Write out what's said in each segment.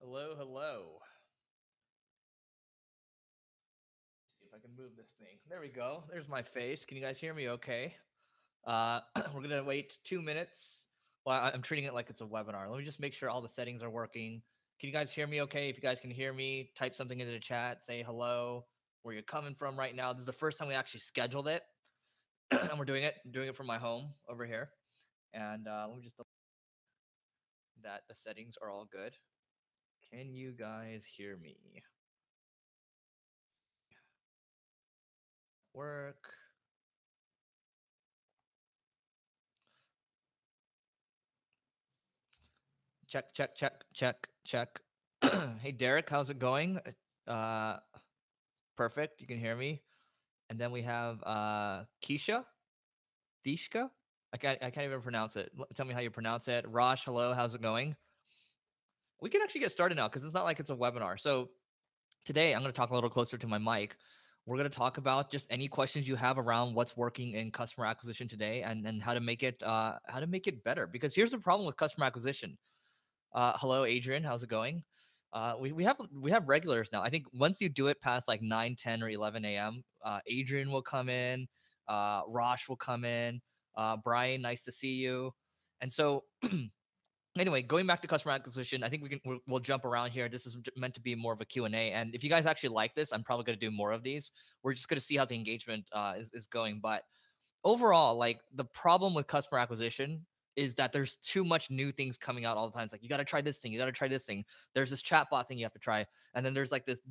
Hello, hello. See if I can move this thing. There we go. There's my face. Can you guys hear me okay? We're going to wait 2 minutes. Well, I'm treating it like it's a webinar. Let me just make sure all the settings are working. Can you guys hear me okay? If you guys can hear me, type something into the chat. Say hello, where you're coming from right now. This is the first time we actually scheduled it. And we're doing it from my home over here. And let me just that the settings are all good. Can you guys hear me? Work. Check, check, check, check, check. Hey, Derek, how's it going? Uh, Perfect. You can hear me. And then we have Keisha, Dishka. I can't even pronounce it. Tell me how you pronounce it. Rosh, hello. How's it going? We can actually get started now because it's not like it's a webinar. So today I'm going to talk a little closer to my mic. We're going to talk about just any questions you have around what's working in customer acquisition today, and how to make it better. Because here's the problem with customer acquisition. Hello, Adrian. How's it going? We have regulars now. I think once you do it past like 9, 10, or 11 a.m., Adrian will come in, Rosh will come in, Brian, nice to see you. And so anyway, going back to customer acquisition, I think we'll jump around here. This is meant to be more of a Q&A. And if you guys actually like this, I'm probably going to do more of these. We're just going to see how the engagement is going. But overall, like the problem with customer acquisition is that there's too much new things coming out all the time. It's like you got to try this thing, you got to try this thing. There's this chatbot thing you have to try, and then there's like this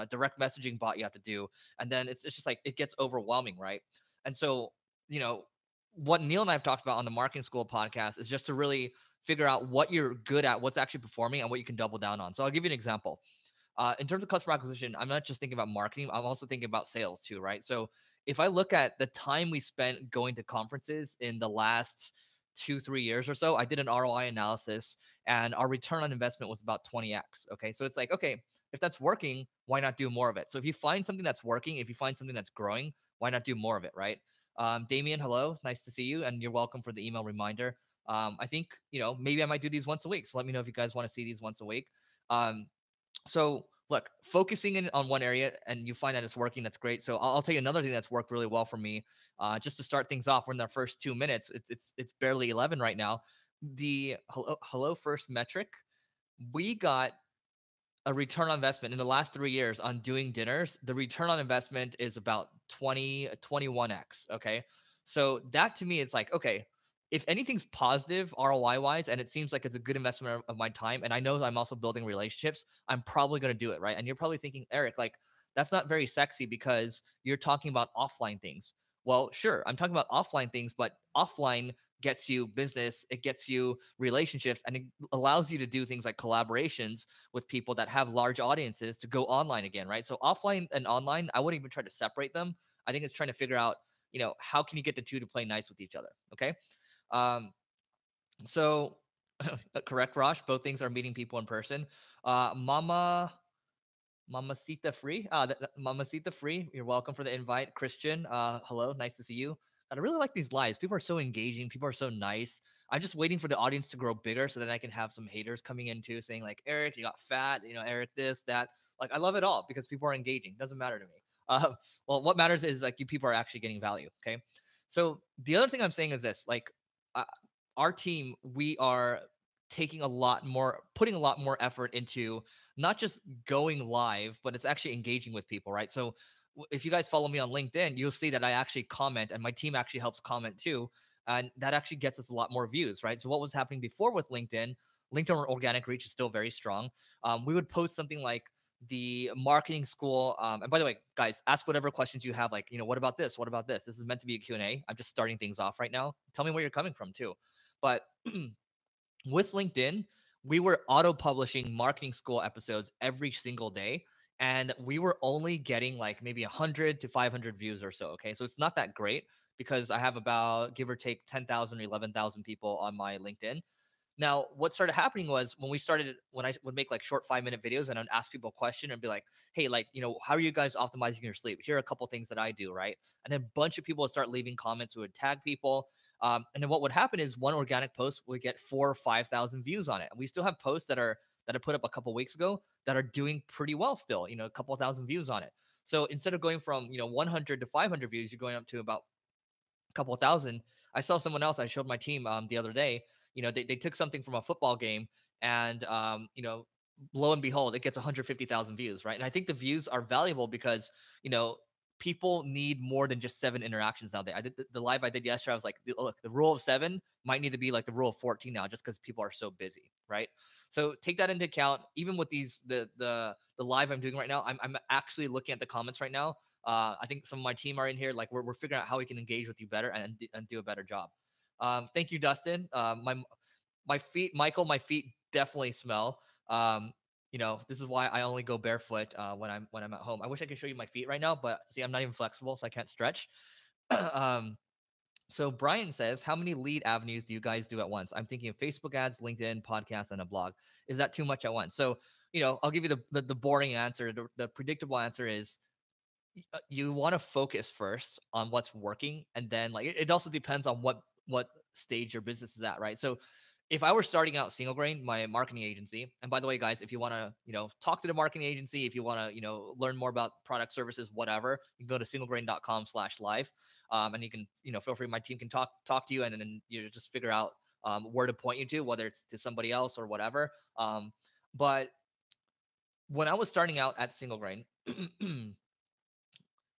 direct messaging bot you have to do, and then it's just like it gets overwhelming, right? And so you know what Neil and I have talked about on the Marketing School podcast is just to really figure out what you're good at, what's actually performing, and what you can double down on. So I'll give you an example. In terms of customer acquisition, I'm not just thinking about marketing, I'm also thinking about sales too, right? So if I look at the time we spent going to conferences in the last 2, 3 years or so, I did an ROI analysis and our return on investment was about 20x. Okay. So it's like, okay, if that's working, why not do more of it? So if you find something that's working, if you find something that's growing, why not do more of it, right? Damien, hello. Nice to see you. And you're welcome for the email reminder. I think, maybe I might do these once a week. So let me know if you guys want to see these once a week. Um, so look, focusing in on one area and you find that it's working, that's great. So I'll tell you another thing that's worked really well for me. Just to start things off, we're in our first 2 minutes. It's barely 11 right now. The hello first metric, we got a return on investment in the last 3 years on doing dinners. The return on investment is about 21x. Okay. So that to me, it's like, okay, if anything's positive ROI wise, and it seems like it's a good investment of my time, and I know I'm also building relationships, I'm probably going to do it. Right. And you're probably thinking, Eric, like, that's not very sexy because you're talking about offline things. Well, sure, I'm talking about offline things, but offline gets you business, it gets you relationships, and it allows you to do things like collaborations with people that have large audiences to go online again, right? So offline and online, I wouldn't even try to separate them. I think it's trying to figure out, how can you get the two to play nice with each other? Okay. Um, so correct, Rosh. Both things are meeting people in person. Mamacita Free. Mamacita Free. You're welcome for the invite. Christian, hello. Nice to see you. I really like these lives. People are so engaging. People are so nice. I'm just waiting for the audience to grow bigger so that I can have some haters coming in too, saying like, Eric, you got fat. Eric, this, that. Like, I love it all because people are engaging. Doesn't matter to me. Well, what matters is like you people are actually getting value. Okay. So the other thing I'm saying is this: like, uh, our team, we are putting a lot more effort into not just going live, but it's actually engaging with people, right? So if you guys follow me on LinkedIn, you'll see that I actually comment and my team actually helps comment too. And that actually gets us a lot more views, right? So what was happening before with LinkedIn organic reach is still very strong. We would post something like the marketing school. And by the way, guys, ask whatever questions you have. Like, what about this? What about this? This is meant to be a Q&A. I'm just starting things off right now. Tell me where you're coming from too. But with LinkedIn, we were auto publishing marketing school episodes every single day. And we were only getting like maybe 100 to 500 views or so. Okay. So it's not that great because I have about give or take 10,000 or 11,000 people on my LinkedIn. Now, what started happening was when I would make like short 5-minute videos and I'd ask people a question and be like, hey, like, how are you guys optimizing your sleep? Here are a couple things that I do, right? And then a bunch of people would start leaving comments who would tag people. And then what would happen is one organic post would get 4,000 or 5,000 views on it. And we still have posts that are that I put up a couple weeks ago that are doing pretty well still, a couple thousand views on it. So instead of going from, 100 to 500 views, you're going up to about a couple thousand. I saw someone else, I showed my team the other day, they took something from a football game and, lo and behold, it gets 150,000 views, right? And I think the views are valuable because, you know, people need more than just 7 interactions nowadays. I did the live I did yesterday. I was like, look, the rule of 7 might need to be like the rule of 14 now, just because people are so busy, right? So take that into account. Even with these, the live I'm doing right now, I'm actually looking at the comments right now. I think some of my team are in here. Like we're figuring out how we can engage with you better and do a better job. Thank you, Dustin. My feet, Michael, my feet definitely smell. This is why I only go barefoot when I'm at home. I wish I could show you my feet right now, but see, I'm not even flexible, so I can't stretch. um, so Brian says, how many lead avenues do you guys do at once? I'm thinking of Facebook ads, LinkedIn, podcast, and a blog. Is that too much at once? So, I'll give you the boring answer. The predictable answer is you want to focus first on what's working, and then like it also depends on what stage your business is at, right? So if I were starting out Single Grain, my marketing agency, and by the way, guys, if you want to, talk to the marketing agency, if you want to, learn more about product, services, whatever, you can go to singlegrain.com/live. And you can, feel free. My team can talk to you, and then you just figure out where to point you to, whether it's to somebody else or whatever. But when I was starting out at Single Grain,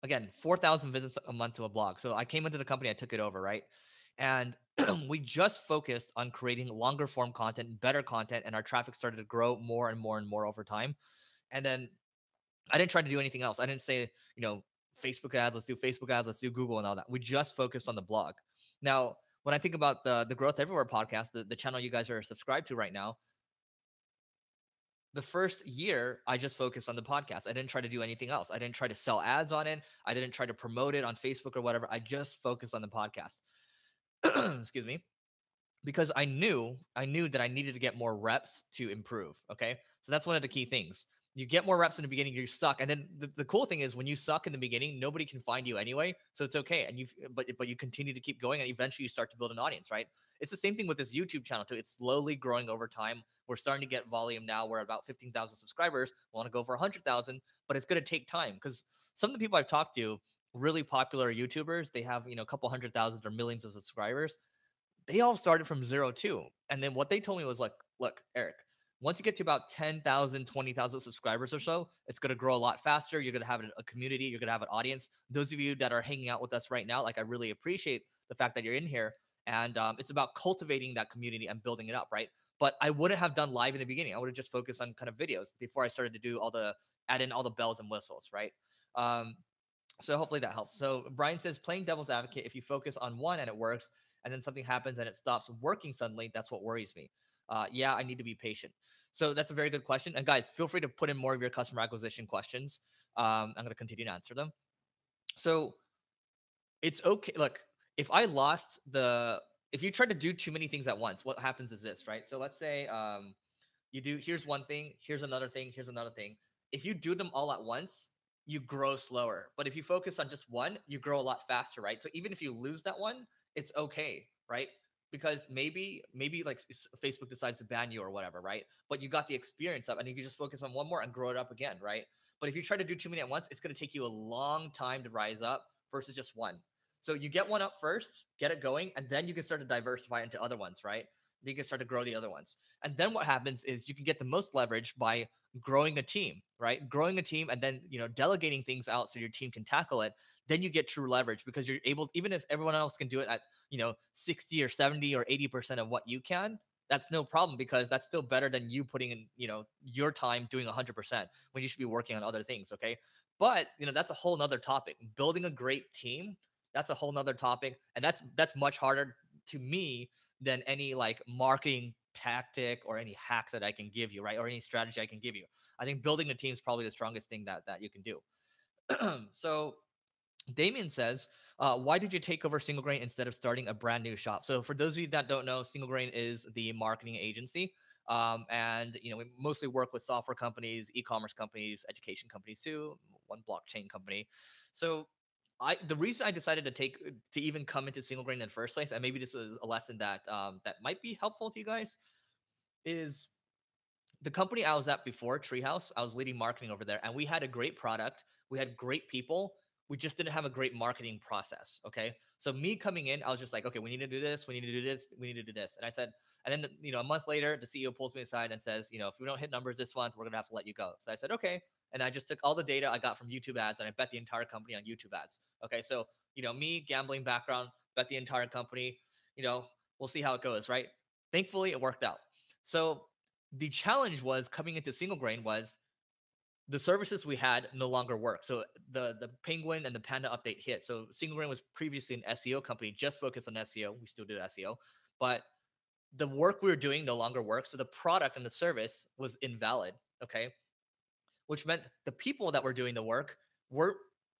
again, 4,000 visits a month to a blog. So I came into the company, I took it over, right? And we just focused on creating longer form content, better content, and our traffic started to grow more and more and more over time. And then I didn't try to do anything else. I didn't say, Facebook ads, let's do Facebook ads, let's do Google and all that. We just focused on the blog. Now, when I think about the Growth Everywhere podcast, the channel you guys are subscribed to right now, the first year, I just focused on the podcast. I didn't try to do anything else. I didn't try to sell ads on it. I didn't try to promote it on Facebook or whatever. I just focused on the podcast. Excuse me. Because I knew that I needed to get more reps to improve. Okay. So that's one of the key things. You get more reps in the beginning, you suck. And then the cool thing is when you suck in the beginning, nobody can find you anyway. So it's okay. And but you continue to keep going and eventually you start to build an audience, right? It's the same thing with this YouTube channel too. It's slowly growing over time. We're starting to get volume now. We're at about 15,000 subscribers. We want to go for 100,000, but it's going to take time because some of the people I've talked to, really popular YouTubers, they have, a couple 100,000 or millions of subscribers. They all started from zero too. And then what they told me was like, look, Eric, once you get to about 10,000, 20,000 subscribers or so, it's going to grow a lot faster. You're going to have a community. You're going to have an audience. Those of you that are hanging out with us right now, like I really appreciate the fact that you're in here. And it's about cultivating that community and building it up, right? But I wouldn't have done live in the beginning. I would have just focused on kind of videos before I started to do add in all the bells and whistles, right? Um, so hopefully that helps. So Brian says, playing devil's advocate, if you focus on one and it works, and then something happens and it stops working suddenly, that's what worries me. Yeah, I need to be patient. So that's a very good question. And guys, feel free to put in more of your customer acquisition questions. I'm going to continue to answer them. So it's okay. Look, if you try to do too many things at once, what happens is this, right? So let's say here's one thing, here's another thing, here's another thing. If you do them all at once, you grow slower. But if you focus on just one, you grow a lot faster, right? So even if you lose that one, it's okay, right? Because maybe like Facebook decides to ban you or whatever, right? But you got the experience up and you can just focus on one more and grow it up again, right? But if you try to do too many at once, it's going to take you a long time to rise up versus just one. So you get one up first, get it going, and then you can start to diversify into other ones, right? Then you can start to grow the other ones. And then what happens is you can get the most leverage by growing a team, right? Growing a team and then, delegating things out so your team can tackle it. Then you get true leverage because you're able, even if everyone else can do it at, 60 or 70 or 80% of what you can, that's no problem because that's still better than you putting in, your time doing 100% when you should be working on other things. Okay. But, that's a whole nother topic. Building a great team, that's a whole nother topic. And that's much harder to me than any like marketing tactic or any hack that I can give you, right? Or any strategy I can give you. I think building a team is probably the strongest thing that you can do. So Damien says, why did you take over Single Grain instead of starting a brand new shop? So for those of you that don't know, Single Grain is the marketing agency. And we mostly work with software companies, e-commerce companies, education companies too, one blockchain company. So the reason I decided to even come into Single Grain in the first place, and maybe this is a lesson that that might be helpful to you guys, is the company I was at before, Treehouse, I was leading marketing over there, and we had a great product. We had great people. We just didn't have a great marketing process. Okay. So me coming in, I was just like, okay, we need to do this. We need to do this. We need to do this. And I said, and then, a month later, the CEO pulls me aside and says, if we don't hit numbers this month, we're going to have to let you go. So I said, okay. And I just took all the data I got from YouTube ads and I bet the entire company on YouTube ads. Okay. So, me, gambling background, bet the entire company, we'll see how it goes. Right. Thankfully, it worked out. So the challenge was coming into single grain was the services we had no longer work. So the Penguin and the Panda update hit. So single grain was previously an SEO company, just focused on SEO. We still do SEO, but the work we were doing no longer works. So the product and the service was invalid. Okay. Which meant the people that were doing the work were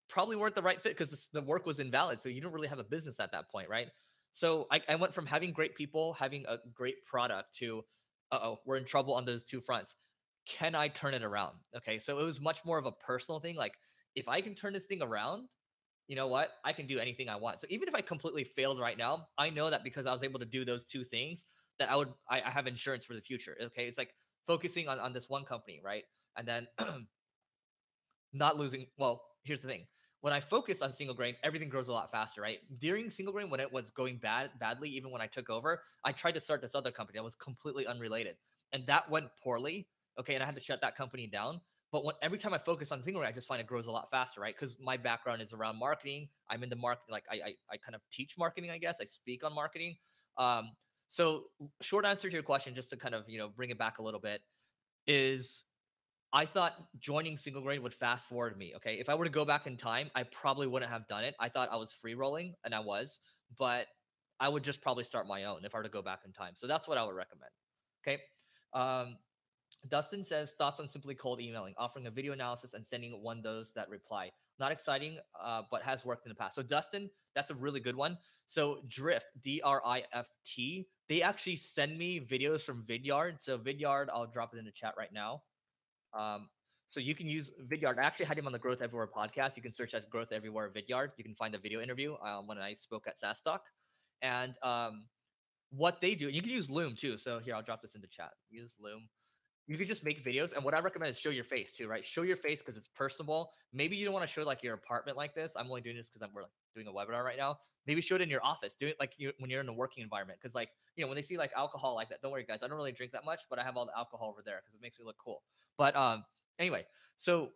probably weren't the right fit because the work was invalid. So you don't really have a business at that point, right? So I went from having great people, having a great product to, we're in trouble on those two fronts. Can I turn it around? Okay. So it was much more of a personal thing. Like, if I can turn this thing around, you know what? I can do anything I want. So even if I completely failed right now, I know that because I was able to do those two things, that I have insurance for the future. Okay. It's like focusing on this one company, right? And then not losing. Well, here's the thing. When I focused on single grain, everything grows a lot faster, right? During single grain, when it was going badly, even when I took over, I tried to start this other company that was completely unrelated, and that went poorly. Okay, and I had to shut that company down. But every time I focus on single grain, I just find it grows a lot faster, right? Because my background is around marketing. I'm in the market, like I kind of teach marketing, I guess. I speak on marketing. Um, so short answer to your question, just to kind of bring it back a little bit, is I thought joining single grain would fast forward me. Okay. If I were to go back in time, I probably wouldn't have done it. I thought I was free rolling, and I was, but I would just probably start my own if I were to go back in time. So that's what I would recommend. Okay. Um, Dustin says thoughts on simply cold emailing, offering a video analysis and sending one those that reply. Not exciting, but has worked in the past. So Dustin, that's a really good one. So Drift, Drift, they actually send me videos from Vidyard. So Vidyard, I'll drop it in the chat right now. Um, so you can use Vidyard. I actually had him on the Growth Everywhere podcast. You can search at Growth Everywhere Vidyard. You can find the video interview when I spoke at SaaS Talk. And what they do, you can use Loom too. So here, I'll drop this in the chat. Use Loom. You could just make videos. And what I recommend is show your face too, right? Show your face because it's personable. Maybe you don't want to show like your apartment like this. I'm only doing this because we're like doing a webinar right now. Maybe show it in your office. Do it like when you're in a working environment. Because like, when they see like alcohol like that, don't worry guys. I don't really drink that much, but I have all the alcohol over there because it makes me look cool. But anyway, so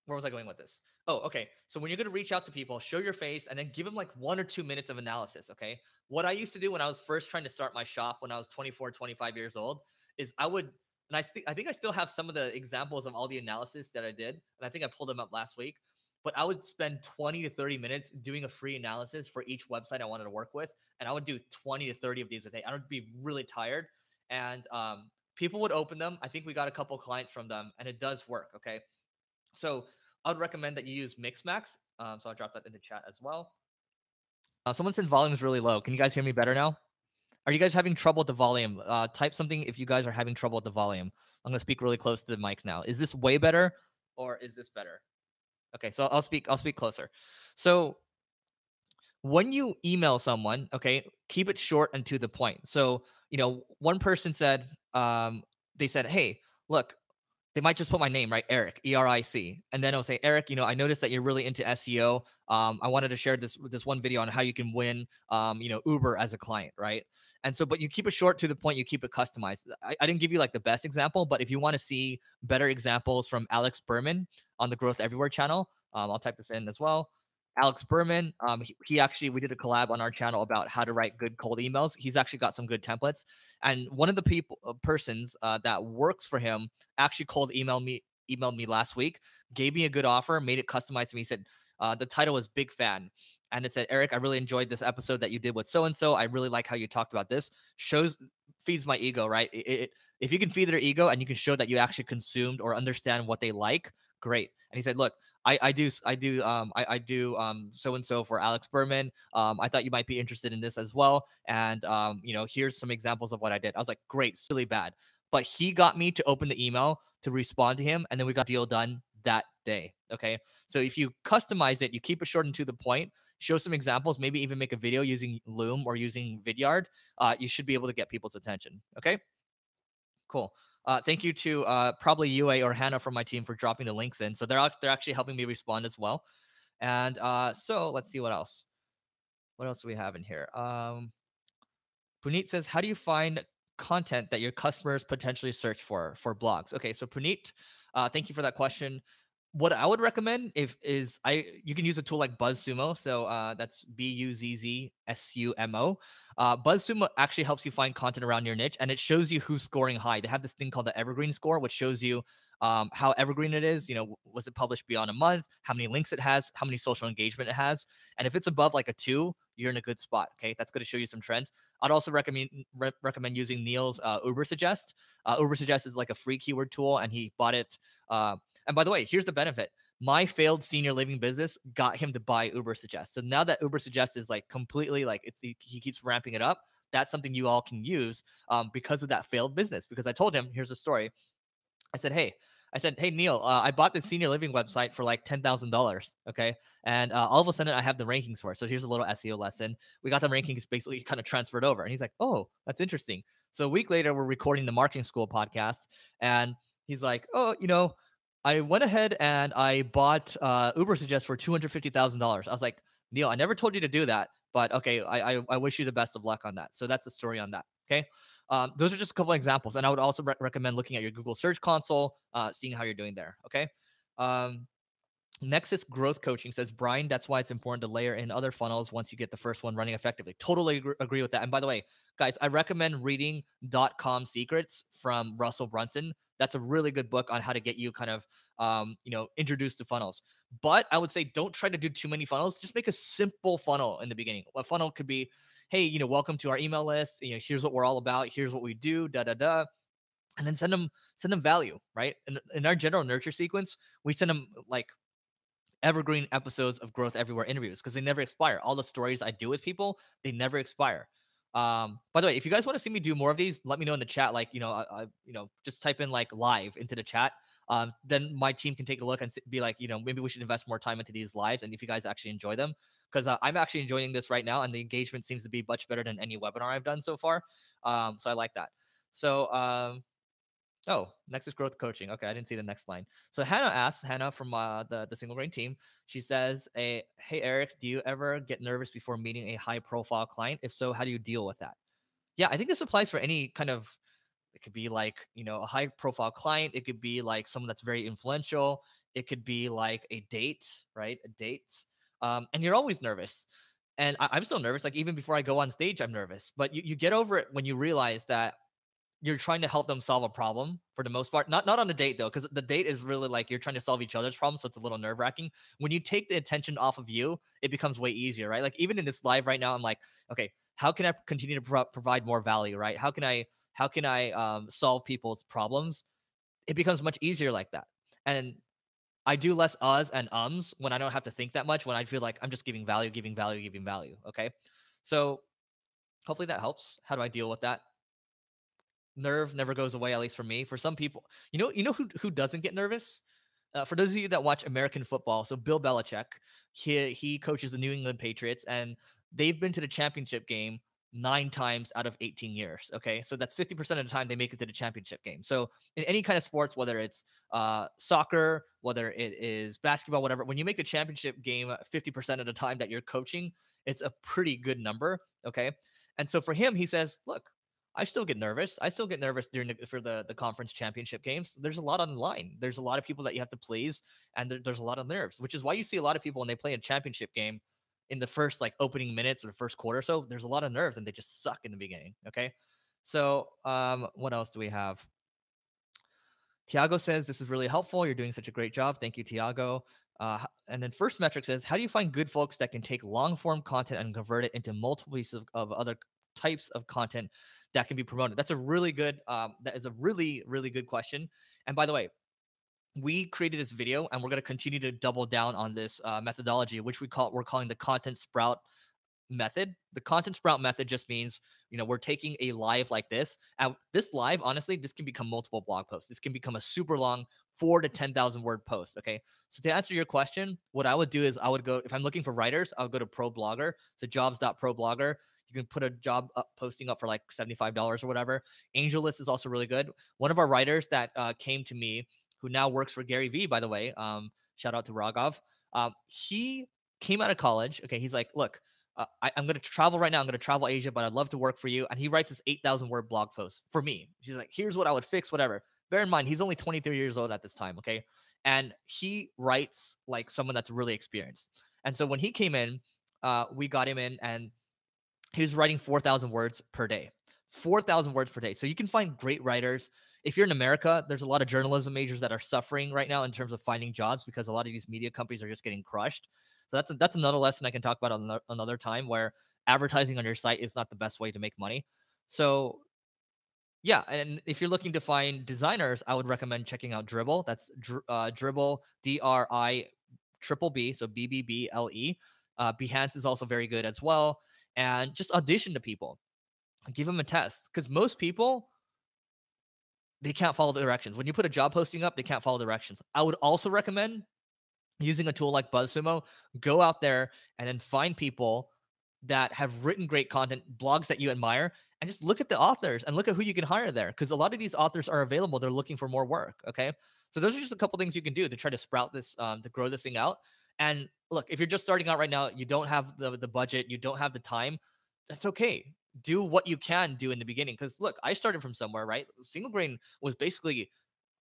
where was I going with this? Oh, okay. So when you're going to reach out to people, show your face and then give them like 1 or 2 minutes of analysis. Okay. What I used to do when I was first trying to start my shop when I was 24, 25 years old is I would, and I think I still have some of the examples of all the analysis that I did. And I think I pulled them up last week, but I would spend 20 to 30 minutes doing a free analysis for each website I wanted to work with. And I would do 20 to 30 of these a day. I would be really tired. And people would open them. I think we got a couple clients from them and it does work. Okay. So I would recommend that you use Mixmax. So I'll drop that in the chat as well. Someone said volume is really low. Can you guys hear me better now? Are you guys having trouble with the volume? Type something if you guys are having trouble with the volume. I'm gonna speak really close to the mic now. Is this way better, or is this better? Okay, so I'll speak closer. So when you email someone, okay, keep it short and to the point. So one person said, they said, "Hey, look, they might just put my name, right? Eric, Eric. And then it'll say, Eric, I noticed that you're really into SEO. I wanted to share this one video on how you can win, Uber as a client, right? And so, but you keep it short to the point, you keep it customized. I didn't give you like the best example, but if you want to see better examples from Alex Berman on the Growth Everywhere channel, I'll type this in as well. Alex Berman, he actually, we did a collab on our channel about how to write good cold emails. He's actually got some good templates. And one of the persons that works for him actually emailed me last week, gave me a good offer, made it customized to me. He said, the title was Big Fan. And it said, Eric, I really enjoyed this episode that you did with so-and-so. I really like how you talked about this. Feeds my ego, right? If you can feed their ego and you can show that you actually consumed or understand what they like, great. And he said, look, I do so and so for Alex Berman. I thought you might be interested in this as well. And here's some examples of what I did. I was like, great, really bad. But he got me to open the email to respond to him, and then we got the deal done that day. Okay. So if you customize it, you keep it short and to the point, show some examples, maybe even make a video using Loom or using Vidyard, you should be able to get people's attention. Okay. Cool. Thank you to probably UA or Hannah from my team for dropping the links in. So they're actually helping me respond as well. And so let's see what else. What else do we have in here? Puneet says, "How do you find content that your customers potentially search for blogs?" Okay, so Puneet, thank you for that question. What I would recommend if is I you can use a tool like BuzzSumo. So that's BuzzSumo. BuzzSumo actually helps you find content around your niche, and it shows you who's scoring high. They have this thing called the Evergreen score, which shows you how evergreen it is. You know, was it published beyond a month? How many links it has? How many social engagement it has? And if it's above like a 2, you're in a good spot. Okay, that's going to show you some trends. I'd also recommend using Neil's Uber Suggest. Uber Suggest is like a free keyword tool, and he bought it. And by the way, here's the benefit. My failed senior living business got him to buy Uber Suggest. So now that Uber Suggest is like completely like he keeps ramping it up. That's something you all can use because of that failed business. Because I told him, here's the story. I said, hey, Neil, I bought the senior living website for like $10,000. Okay. And all of a sudden I have the rankings for it. So here's a little SEO lesson. We got the rankings basically kind of transferred over. And he's like, oh, that's interesting. So a week later, we're recording the marketing school podcast. And he's like, oh, I went ahead and I bought Uber Suggest for $250,000. I was like, Neil, I never told you to do that. But okay, I wish you the best of luck on that. So that's the story on that. Okay. Those are just a couple of examples, and I would also recommend looking at your Google Search Console, seeing how you're doing there. Okay. Um, Nexus Growth Coaching says, Brian, that's why it's important to layer in other funnels once you get the first one running effectively. Totally agree with that. And by the way, guys, I recommend reading .com Secrets from Russell Brunson. That's a really good book on how to get you kind of, introduced to funnels. But I would say don't try to do too many funnels. Just make a simple funnel in the beginning. A funnel could be, hey, welcome to our email list. Here's what we're all about. Here's what we do. Da da da. And then send them value, right? In our general nurture sequence, we send them like evergreen episodes of Growth Everywhere interviews because they never expire. All the stories I do with people, they never expire. By the way, if you guys want to see me do more of these, let me know in the chat. Like, just type in like live into the chat. Then my team can take a look and be like, maybe we should invest more time into these lives. And if you guys actually enjoy them, because I'm actually enjoying this right now, and the engagement seems to be much better than any webinar I've done so far. So I like that. So Oh, next is growth coaching. Okay, I didn't see the next line. So Hannah from the single grain team, she says, hey Eric, do you ever get nervous before meeting a high profile client? If so, how do you deal with that? Yeah, I think this applies for any kind of. It could be like a high profile client. It could be like someone that's very influential. It could be like a date, right? A date, and you're always nervous. And I'm still nervous. Like even before I go on stage, I'm nervous. But you get over it when you realize that you're trying to help them solve a problem for the most part. Not on a date though, because the date is really like you're trying to solve each other's problems, so it's a little nerve wracking. When you take the attention off of you, it becomes way easier, right? Like even in this live right now, I'm like, okay, how can I continue to provide more value, right? How can I solve people's problems? It becomes much easier like that, and I do less uhs and ums when I don't have to think that much. When I feel like I'm just giving value, giving value, giving value. Okay, so hopefully that helps. How do I deal with that? Nerve never goes away, at least for me. For some people, who doesn't get nervous? For those of you that watch American football, so Bill Belichick, he coaches the New England Patriots, and they've been to the championship game 9 times out of 18 years. Okay, so that's 50% of the time they make it to the championship game. So in any kind of sports, whether it's soccer, whether it is basketball, whatever, when you make the championship game 50% of the time that you're coaching, it's a pretty good number. Okay, and so for him, he says, look. I still get nervous. I still get nervous for the conference championship games. There's a lot on the line. There's a lot of people that you have to please, and there's a lot of nerves, which is why you see a lot of people when they play a championship game in the first like opening minutes or first quarter. So there's a lot of nerves, and they just suck in the beginning. Okay, so what else do we have? Tiago says this is really helpful. You're doing such a great job. Thank you, Tiago. And then First Metric says, how do you find good folks that can take long form content and convert it into multiple pieces of other types of content that can be promoted? That's a really good. That is a really really good question. And by the way, we created this video, and we're going to continue to double down on this methodology, which we're calling the content sprout method. The content sprout method just means, we're taking a live like this. And this live, honestly, this can become multiple blog posts. This can become a super long 4 to 10,000 word post. Okay. So to answer your question, what I would do is I would go, if I'm looking for writers, I would go to ProBlogger. So jobs.problogger. You can put a job posting up for like $75 or whatever. AngelList is also really good. One of our writers that came to me, who now works for Gary Vee, by the way, shout out to Raghav. He came out of college. Okay. He's like, look, I'm going to travel right now. I'm going to travel Asia, but I'd love to work for you. And he writes this 8,000 word blog post for me. He's like, here's what I would fix, whatever. Bear in mind, he's only 23 years old at this time. Okay. And he writes like someone that's really experienced. And so when he came in, we got him in and he was writing 4,000 words per day. 4,000 words per day. So you can find great writers. If you're in America, there's a lot of journalism majors that are suffering right now in terms of finding jobs because a lot of these media companies are just getting crushed. So that's another lesson I can talk about another time, where advertising on your site is not the best way to make money. So yeah, and if you're looking to find designers, I would recommend checking out Dribble. That's Dribble, DRIBBB, so BBBLE. Behance is also very good as well. And just audition to people, give them a test, because most people, they can't follow the directions. When you put a job posting up, they can't follow directions. I would also recommend using a tool like BuzzSumo. Go out there and then find people that have written great content, blogs that you admire, and just look at the authors and look at who you can hire there. Because a lot of these authors are available. They're looking for more work. Okay. So those are just a couple things you can do to try to sprout this, to grow this thing out. And look, if you're just starting out right now, you don't have the budget, you don't have the time, that's okay. Do what you can do in the beginning. Because look, I started from somewhere, right? Single Grain was basically,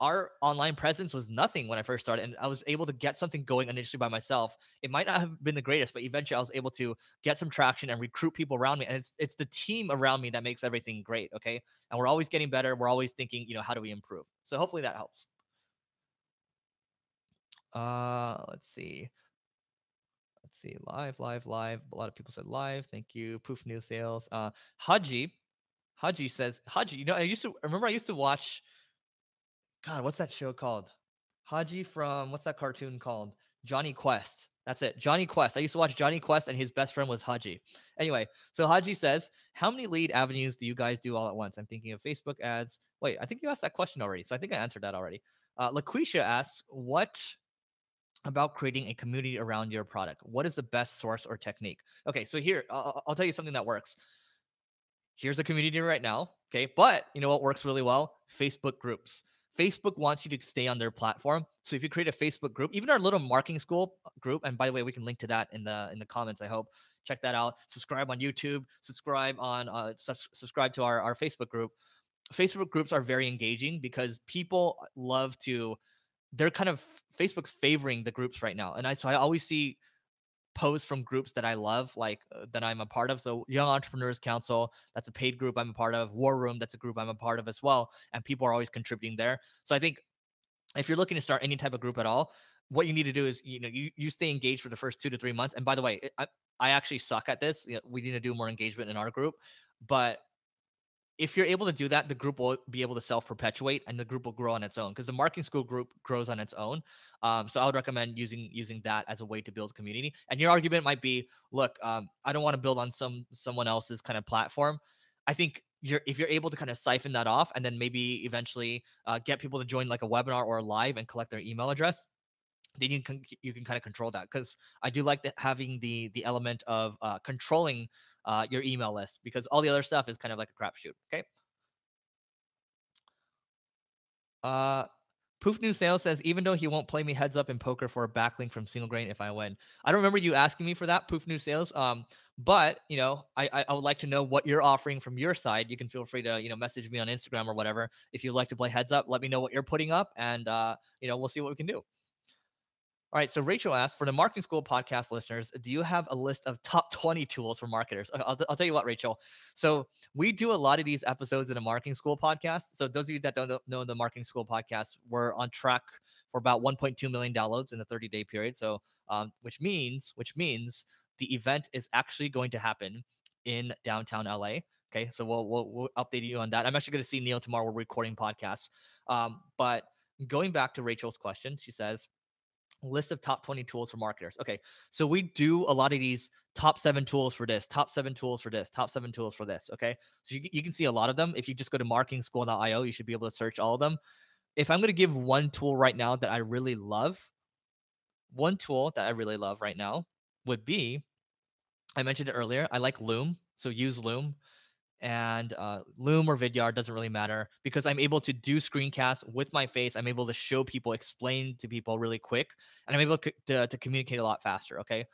our online presence was nothing when I first started, and I was able to get something going initially by myself. It might not have been the greatest, but eventually I was able to get some traction and recruit people around me. And it's the team around me that makes everything great. Okay. And we're always getting better. We're always thinking, how do we improve? So hopefully that helps. Let's see. Let's see. Live, live, live. A lot of people said live. Thank you. Poof New Sales. Haji says, Haji, I used to watch, God, what's that show called? Haji from, what's that cartoon called? Johnny Quest. That's it. Johnny Quest. I used to watch Johnny Quest, and his best friend was Haji. Anyway, so Haji says, how many lead avenues do you guys do all at once? I'm thinking of Facebook ads. Wait, I think you asked that question already. So I think I answered that already. LaQuisha asks, what about creating a community around your product? What is the best source or technique? Okay, so here, I'll tell you something that works. Here's a community right now. Okay. But you know what works really well? Facebook groups. Facebook wants you to stay on their platform. So if you create a Facebook group, even our little marketing school group, and by the way, we can link to that in the comments. I hope, check that out. Subscribe on YouTube. Subscribe to our Facebook group. Facebook groups are very engaging because people love to. They're kind of, Facebook's favoring the groups right now, and I always see posts from groups that I love, like that I'm a part of. So Young Entrepreneurs Council, that's a paid group I'm a part of. War Room, that's a group I'm a part of as well. And people are always contributing there. So I think if you're looking to start any type of group at all, what you need to do is, you stay engaged for the first 2 to 3 months. And by the way, I actually suck at this. We need to do more engagement in our group, but if you're able to do that, the group will be able to self-perpetuate and the group will grow on its own, because the marketing school group grows on its own. So I would recommend using that as a way to build community. And your argument might be, look, I don't want to build on someone else's kind of platform. I think if you're able to kind of siphon that off and then maybe eventually get people to join like a webinar or a live and collect their email address, then you can kind of control that, because I do like having the element of controlling your email list, because all the other stuff is kind of like a crapshoot. Okay. Uh, Poof New Sales says, even though he won't play me heads up in poker for a backlink from Single Grain if I win. I don't remember you asking me for that, Poof New Sales. But I would like to know what you're offering from your side. You can feel free to message me on Instagram or whatever if you'd like to play heads up. Let me know what you're putting up, and we'll see what we can do. All right. So Rachel asked, for the Marketing School podcast listeners, do you have a list of top 20 tools for marketers? I'll tell you what, Rachel. So we do a lot of these episodes in the Marketing School podcast. So those of you that don't know the Marketing School podcast, we're on track for about 1.2 million downloads in a 30-day period. So which means the event is actually going to happen in downtown LA. Okay. So we'll update you on that. I'm actually going to see Neil tomorrow. We're recording podcasts. But going back to Rachel's question, she says, List of top 20 tools for marketers. Okay, so we do a lot of these top 7 tools for this, top 7 tools for this, top 7 tools for this. Okay, so you can see a lot of them. If you just go to marketingschool.io, you should be able to search all of them. If I'm going to give one tool right now that I really love, one tool that I really love right now would be, I mentioned it earlier, I like Loom. So use Loom, and Loom or Vidyard doesn't really matter because I'm able to do screencasts with my face. I'm able to show people, explain to people really quick, and I'm able to communicate a lot faster. Okay.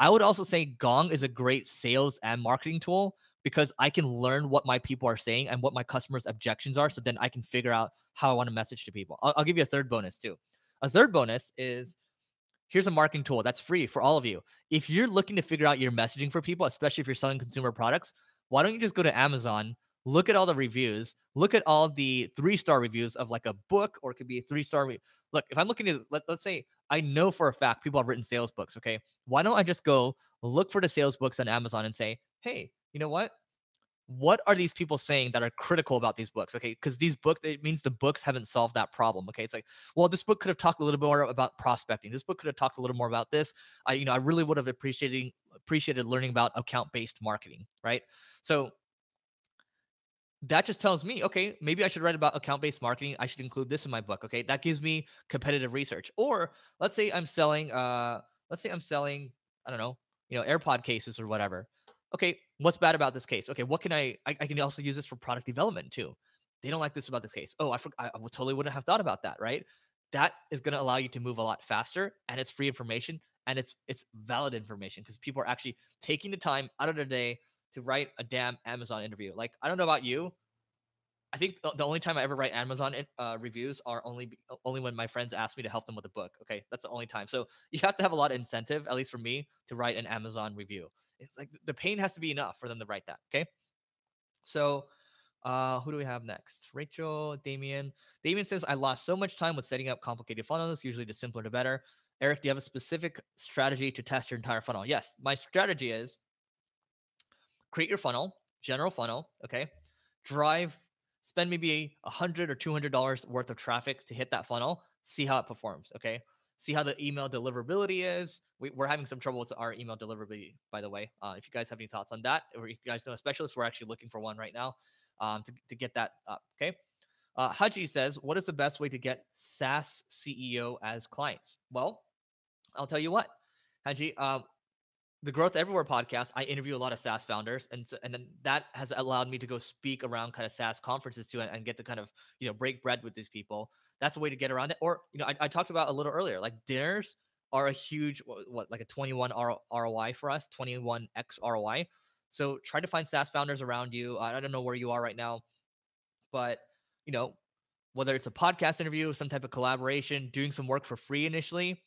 I would also say Gong is a great sales and marketing tool because I can learn what my people are saying and what my customers' objections are. So then I can figure out how I want to message to people. I'll give you a third bonus too. A third bonus is, here's a marketing tool that's free for all of you. If you're looking to figure out your messaging for people, especially if you're selling consumer products, why don't you just go to Amazon, look at all the reviews, look at all the 3-star reviews of like a book, or it could be a 3-star. Look, if I'm looking at, let's say I know for a fact people have written sales books. Okay. Why don't I just go look for the sales books on Amazon and say, hey, you know what are these people saying that are critical about these books? Okay, because these books, it means the books haven't solved that problem. Okay, it's like, well, this book could have talked a little bit more about prospecting. This book could have talked a little more about this. I really would have appreciated learning about account based marketing, right? So that just tells me, okay, maybe I should write about account-based marketing. I should include this in my book. Okay. That gives me competitive research. Or let's say I'm selling, I don't know, AirPod cases or whatever. Okay. What's bad about this case? Okay. What can I can also use this for product development too. They don't like this about this case. Oh, I totally wouldn't have thought about that. Right. That is going to allow you to move a lot faster, and it's free information, and it's valid information because people are actually taking the time out of their day to write a damn Amazon interview. Like, I don't know about you. I think the only time I ever write Amazon reviews are only when my friends ask me to help them with a book. Okay, that's the only time. So you have to have a lot of incentive, at least for me, to write an Amazon review. It's like the pain has to be enough for them to write that. Okay, so who do we have next? Rachel, Damien. Damien says, I lost so much time with setting up complicated funnels. Usually the simpler the better. Eric, do you have a specific strategy to test your entire funnel? Yes, my strategy is create your funnel, general funnel, okay? Drive, spend maybe $100 or $200 worth of traffic to hit that funnel, see how it performs, okay? See how the email deliverability is. We're having some trouble with our email deliverability, by the way. If you guys have any thoughts on that, or you guys know a specialist, we're actually looking for one right now to get that up, okay? Haji says, what is the best way to get SaaS CEO as clients? Well, I'll tell you what, Haji, the Growth Everywhere podcast, I interview a lot of SaaS founders, and then that has allowed me to go speak around kind of SaaS conferences too, and get to kind of break bread with these people. That's a way to get around it. Or I talked about a little earlier, like dinners are a huge like a 21 ROI for us, 21x ROI. So try to find SaaS founders around you. I don't know where you are right now, but you know whether it's a podcast interview, some type of collaboration, doing some work for free initially,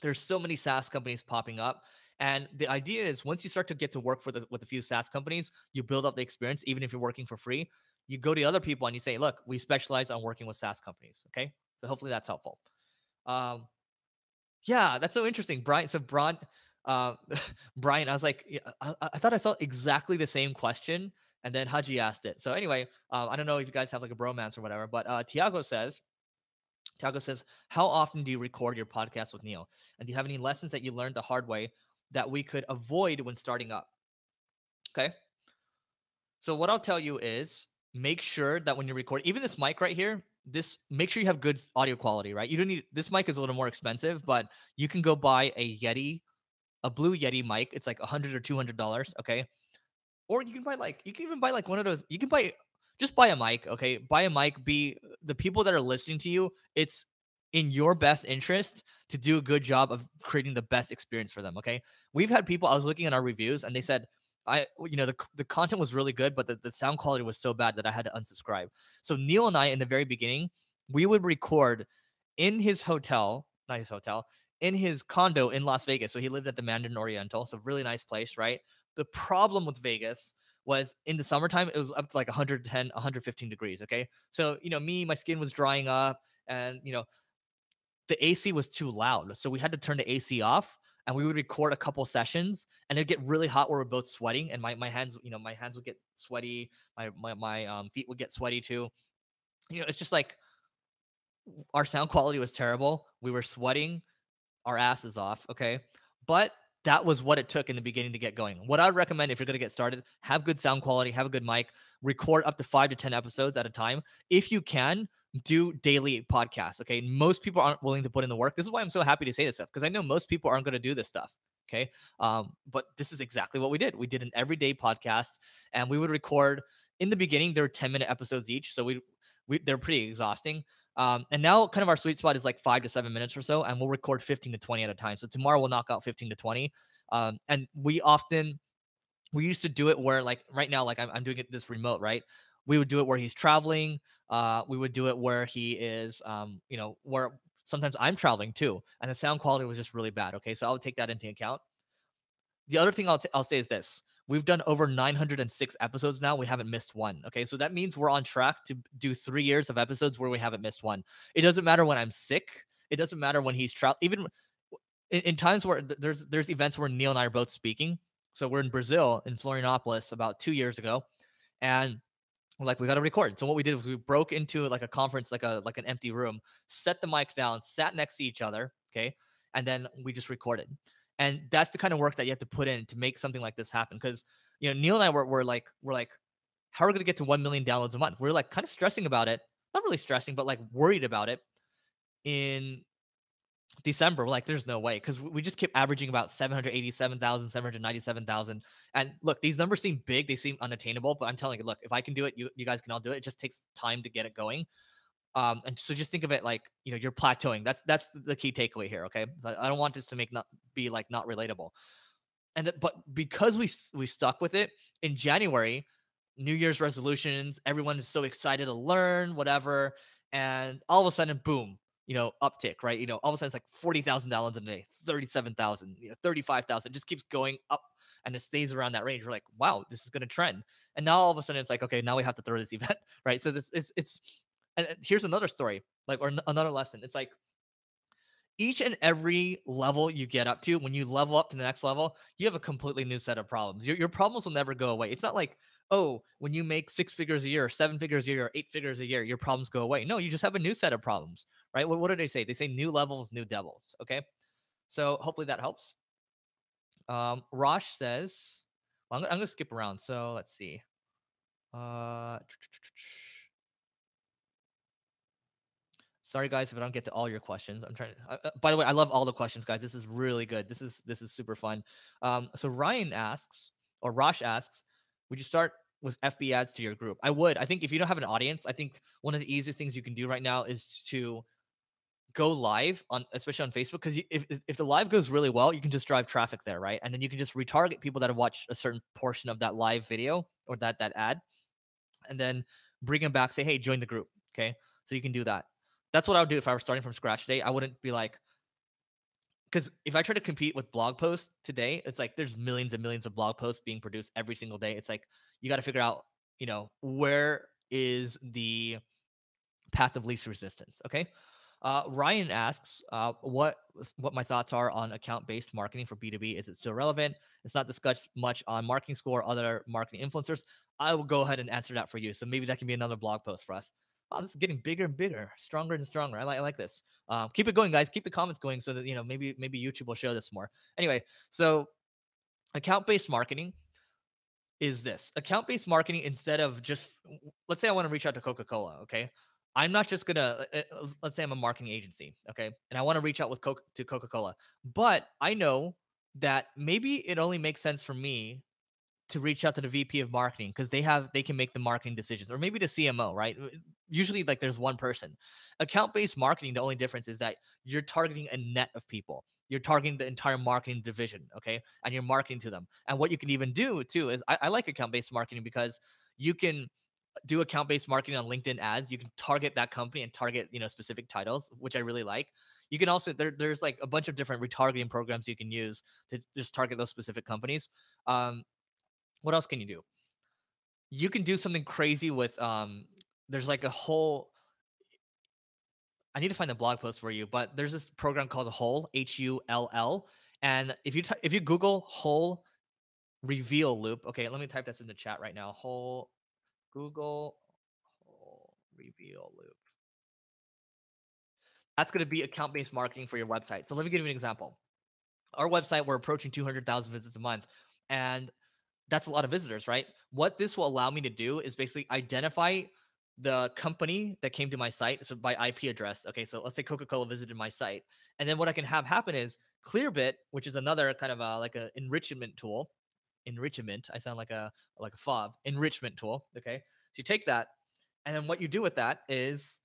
there's so many SaaS companies popping up. And the idea is once you start to get to work with a few SaaS companies, you build up the experience, even if you're working for free. You go to other people and you say, look, we specialize on working with SaaS companies. Okay. So hopefully that's helpful. Um, yeah, that's so interesting. Brian, so uh, Brian, I was like, yeah, I thought I saw exactly the same question. And then Haji asked it. So anyway, I don't know if you guys have like a bromance or whatever, but Tiago says, how often do you record your podcast with Neil? And do you have any lessons that you learned the hard way that we could avoid when starting up? Okay. So what I'll tell you is make sure that when you record, even this mic right here, make sure you have good audio quality, right? You don't need, this mic is a little more expensive, but you can go buy a blue Yeti mic. It's like $100 or $200. Okay. Or you can even buy like one of those. You can just buy a mic, okay? Buy a mic. Be the people that are listening to you. It's in your best interest to do a good job of creating the best experience for them, okay? We've had people. I was looking at our reviews, and they said, the content was really good, but the sound quality was so bad that I had to unsubscribe. So Neil and I, in the very beginning, we would record in his hotel, not his hotel, in his condo in Las Vegas. So he lived at the Mandarin Oriental, so really nice place, right? The problem with Vegas was in the summertime, it was up to like 110, 115 degrees. Okay. So, my skin was drying up, and, the AC was too loud. So we had to turn the AC off, and we would record a couple sessions, and it'd get really hot where we're both sweating, and my hands, my hands would get sweaty. My feet would get sweaty too. It's just like our sound quality was terrible. We were sweating. our asses off, okay? But that was what it took in the beginning to get going. What I would recommend if you're going to get started, have good sound quality, have a good mic, record up to 5 to 10 episodes at a time. If you can, do daily podcasts, okay? Most people aren't willing to put in the work. This is why I'm so happy to say this stuff, because I know most people aren't going to do this stuff, okay? But this is exactly what we did. We did an everyday podcast, and we would record. In the beginning, there were 10-minute episodes each, so they're pretty exhausting. And now kind of our sweet spot is like 5 to 7 minutes or so, and we'll record 15 to 20 at a time. So tomorrow we'll knock out 15 to 20. And we used to do it where, like, right now, like I'm doing it this remote, right? We would do it where he's traveling. We would do it where he is, where sometimes I'm traveling too, and the sound quality was just really bad. Okay, so I would take that into account. The other thing I'll say is this: we've done over 906 episodes now. We haven't missed one. Okay, so that means we're on track to do 3 years of episodes where we haven't missed one. It doesn't matter when I'm sick. It doesn't matter when he's travel. Even in times where there's events where Neil and I are both speaking. So we're in Brazil in Florianopolis about 2 years ago, and we're like, we got to record. So what we did was we broke into like a conference, like an empty room, set the mic down, sat next to each other, okay, and then we just recorded. And that's the kind of work that you have to put in to make something like this happen. Because Neil and I we're like, how are we gonna get to 1 million downloads a month? We're like kind of stressing about it, not really stressing, but like worried about it. In December, we're like, there's no way, because we just kept averaging about 787,000, 797,000. And look, these numbers seem big, they seem unattainable, but I'm telling you, look, if I can do it, you guys can all do it. It just takes time to get it going. And so just think of it like, you're plateauing. That's the key takeaway here. Okay, so I don't want this to be like not relatable. But because we stuck with it in January, New Year's resolutions, everyone is so excited to learn whatever, and all of a sudden, boom, uptick, right? All of a sudden it's like $40,000 a day, 37,000, 35,000, just keeps going up, and it stays around that range. We're like, wow, this is going to trend, and now all of a sudden it's like, okay, now we have to throw this event, right? So this it's and here's another story, like, or another lesson. It's like each and every level you get up to, when you level up to the next level, you have a completely new set of problems. Your problems will never go away. It's not like, oh, when you make 6 figures a year, or 7 figures a year, or 8 figures a year, your problems go away. No, you just have a new set of problems, right? What do they say? They say new levels, new devils. Okay. So hopefully that helps. Rosh says, well, I'm going to skip around. So let's see. Uh, Sorry, guys, if I don't get to all your questions. I'm trying to. By the way, I love all the questions, guys. This is really good. This is super fun. So Ryan asks, or Rosh asks, would you start with FB ads to your group? I would. I think if you don't have an audience, I think one of the easiest things you can do right now is to go live on, especially on Facebook, because if the live goes really well, you can just drive traffic there, right? And then you can just retarget people that have watched a certain portion of that live video or that ad, and then bring them back, say, hey, join the group. Okay. So you can do that. That's what I would do if I were starting from scratch today. I wouldn't be like, because if I try to compete with blog posts today, it's like there's millions and millions of blog posts being produced every single day. It's like you got to figure out, where is the path of least resistance. Okay. Ryan asks, what my thoughts are on account-based marketing for B2B. Is it still relevant? It's not discussed much on Marketing School or other marketing influencers. I will go ahead and answer that for you. So maybe that can be another blog post for us. Oh, this is getting bigger and bigger, stronger and stronger. I like this. Keep it going, guys. Keep the comments going so that maybe YouTube will show this more. Anyway, so account-based marketing is this: account-based marketing, instead of just, let's say I want to reach out to Coca-Cola, okay? I'm not just gonna, let's say I'm a marketing agency, okay, and I want to reach out to Coca-Cola, but I know that maybe it only makes sense for me to reach out to the VP of marketing, because they can make the marketing decisions, or maybe the CMO, right? Usually, like, there's one person. Account-based marketing, the only difference is that you're targeting a net of people. You're targeting the entire marketing division, okay, and you're marketing to them. And what you can even do too is, I like account-based marketing, because you can do account-based marketing on LinkedIn ads. You can target that company and target specific titles, which I really like. You can also, there's like a bunch of different retargeting programs you can use to just target those specific companies. What else can you do? You can do something crazy with, there's like a whole, I need to find the blog post for you, but there's this program called Hull, Hull. And if you Google Hull reveal loop, okay, let me type this in the chat right now. Hull, Google Hull reveal loop. That's going to be account-based marketing for your website. So let me give you an example. Our website, we're approaching 200,000 visits a month, and that's a lot of visitors, right? What this will allow me to do is basically identify the company that came to my site, so by IP address. Okay, so let's say Coca-Cola visited my site, and then what I can have happen is Clearbit, which is another kind of like a enrichment tool. Enrichment. I sound like a fob. Enrichment tool. Okay, so you take that, and then what you do with that is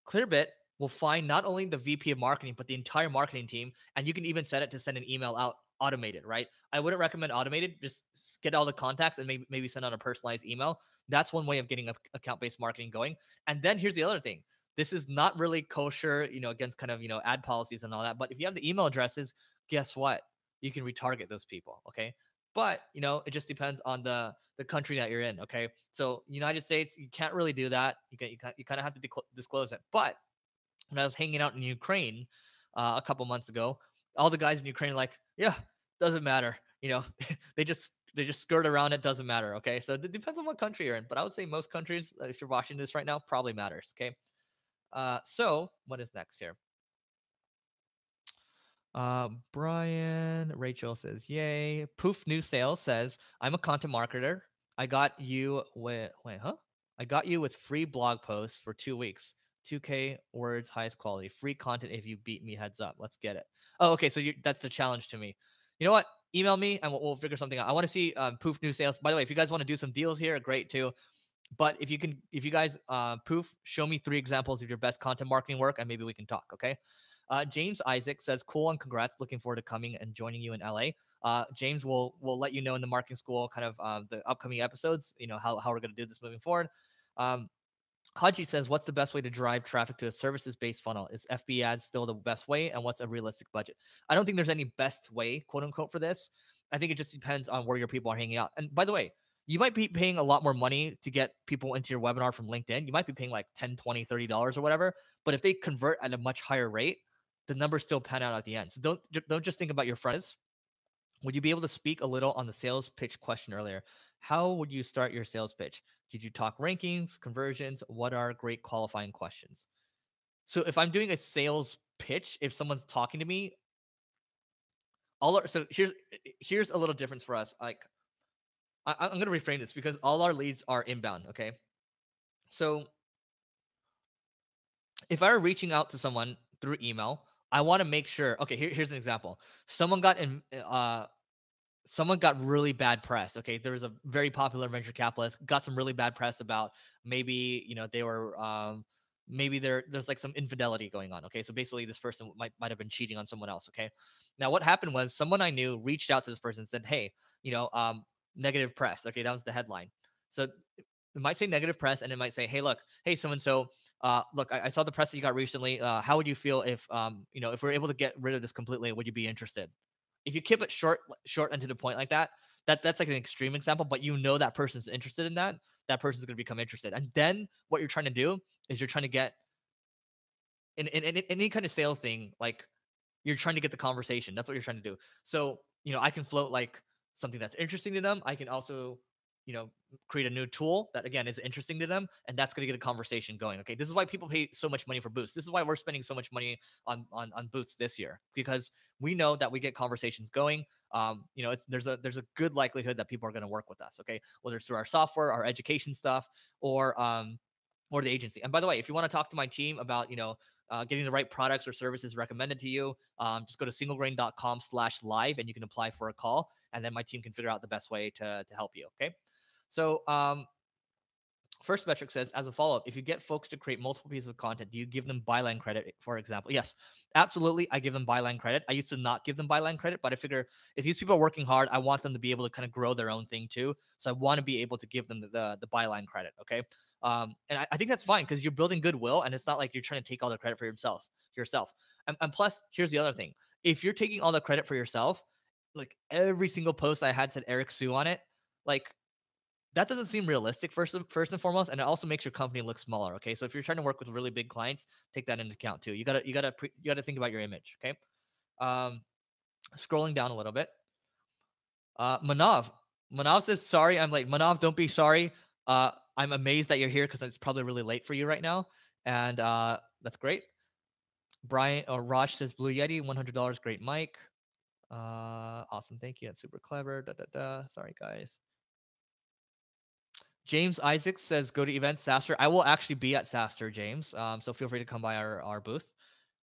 Clearbit will find not only the VP of marketing, but the entire marketing team. And you can even set it to send an email out automated, right? I wouldn't recommend automated. Just get all the contacts and maybe send out a personalized email. That's one way of getting account-based marketing going. And then here's the other thing. This is not really kosher, against kind of, ad policies and all that. But if you have the email addresses, guess what? You can retarget those people. Okay. But it just depends on the country that you're in. Okay. So United States, you can't really do that. You kind of have to disclose it. But when I was hanging out in Ukraine a couple months ago, all the guys in Ukraine are like, yeah, doesn't matter. they just skirt around it. Doesn't matter. Okay, so it depends on what country you're in, but I would say most countries, if you're watching this right now, probably matters. Okay, so what is next here? Brian, Rachel says, yay. Poof New Sales says, I'm a content marketer. I got you with, wait, huh? I got you with free blog posts for 2 weeks. 2K words, highest quality. Free content if you beat me, heads up. Let's get it. Oh, okay. So that's the challenge to me. You know what? Email me and we'll figure something out. I want to see Poof New Sales. By the way, if you guys want to do some deals here, great too. But if you guys Poof, show me 3 examples of your best content marketing work and maybe we can talk. Okay. James Isaac says, cool and congrats. Looking forward to coming and joining you in LA. James will let you know in the marketing school kind of the upcoming episodes, how we're going to do this moving forward. Haji says, what's the best way to drive traffic to a services-based funnel? Is FB ads still the best way? And what's a realistic budget? I don't think there's any best way, quote unquote, for this. I think it just depends on where your people are hanging out. And by the way, you might be paying a lot more money to get people into your webinar from LinkedIn. You might be paying like $10, $20, $30 or whatever. But if they convert at a much higher rate, the numbers still pan out at the end. So don't just think about your friends. Would you be able to speak a little on the sales pitch question earlier? How would you start your sales pitch? Did you talk rankings, conversions? What are great qualifying questions? So if I'm doing a sales pitch, if someone's talking to me, so here's a little difference for us. Like I'm gonna reframe this because all our leads are inbound. Okay, so if I were reaching out to someone through email, I want to make sure. Okay, here's an example. Someone got really bad press. Okay, there was a very popular venture capitalist, got some really bad press about maybe they were maybe there's like some infidelity going on. Okay, so basically this person might have been cheating on someone else. Okay, now what happened was someone I knew reached out to this person and said, hey, negative press. Okay, that was the headline. So it might say negative press and it might say, hey, look, hey, so and so, look, I saw the press that you got recently. How would you feel if we're able to get rid of this completely? Would you be interested? If you keep it short and to the point like that, that's like an extreme example, but that person's interested in that. That person's going to become interested. And then what you're trying to do is you're trying to get in any kind of sales thing, like you're trying to get the conversation. That's what you're trying to do. So, I can float like something that's interesting to them. I can also, you know, create a new tool that again is interesting to them, and that's going to get a conversation going. Okay, this is why people pay so much money for boosts. This is why we're spending so much money on boosts this year, because we know that we get conversations going. There's a good likelihood that people are going to work with us. Okay, whether it's through our software, our education stuff, or the agency. And by the way, if you want to talk to my team about getting the right products or services recommended to you, just go to singlegrain.com/live and you can apply for a call, and then my team can figure out the best way to help you. Okay. So first metric says, as a follow-up, if you get folks to create multiple pieces of content, do you give them byline credit, for example? Yes, absolutely. I give them byline credit. I used to not give them byline credit, but I figure if these people are working hard, I want them to be able to kind of grow their own thing too. So I want to be able to give them the byline credit. Okay. And I think that's fine because you're building goodwill, and it's not like you're trying to take all the credit for yourself. And plus, here's the other thing: if you're taking all the credit for yourself, like every single post I had said Eric Sue on it, like that doesn't seem realistic first and foremost, and it also makes your company look smaller. Okay, so if you're trying to work with really big clients, take that into account too. You gotta think about your image. Okay, scrolling down a little bit. Manav says, sorry, I'm late. Manav, don't be sorry. I'm amazed that you're here because it's probably really late for you right now. And that's great. Brian or Raj says Blue Yeti, $100, great mic. Awesome, thank you. That's super clever. Da da da. Sorry, guys. James Isaacs says go to events SaaStr. I will actually be at SaaStr, James. So feel free to come by our booth.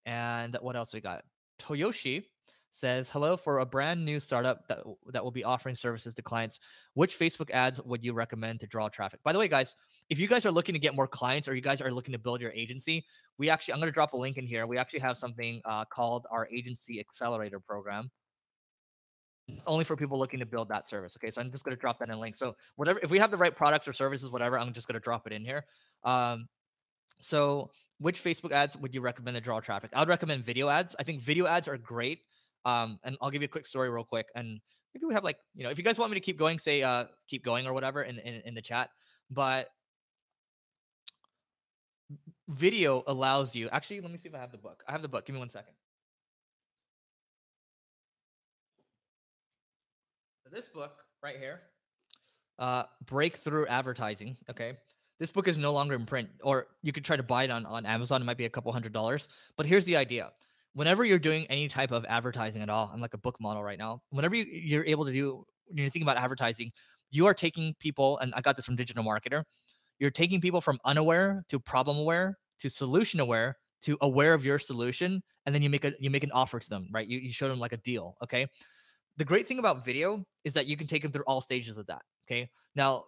And what else we got? Toyoshi says hello, for a brand new startup that will be offering services to clients. Which Facebook ads would you recommend to draw traffic? By the way, guys, if you guys are looking to get more clients or you guys are looking to build your agency, I'm going to drop a link in here. We actually have something called our Agency Accelerator Program. Only for people looking to build that service. Okay, so I'm just going to drop that in a link. So whatever, if we have the right products or services, whatever, I'm just going to drop it in here. So which Facebook ads would you recommend to draw traffic? I would recommend video ads. I think video ads are great. And I'll give you a quick story real quick. And maybe we have like, if you guys want me to keep going, say keep going or whatever in the chat. But video allows you, actually, let me see if I have the book. I have the book. Give me 1 second. This book right here, Breakthrough Advertising. Okay. This book is no longer in print, or you could try to buy it on Amazon. It might be a couple $100s. But here's the idea. Whenever you're doing any type of advertising at all, I'm like a book model right now. Whenever you're able to do, when you're thinking about advertising, you are taking people, and I got this from Digital Marketer, you're taking people from unaware to problem aware to solution aware to aware of your solution, and then you make an offer to them, right? You show them like a deal, okay? The great thing about video is that you can take them through all stages of that. Okay. Now,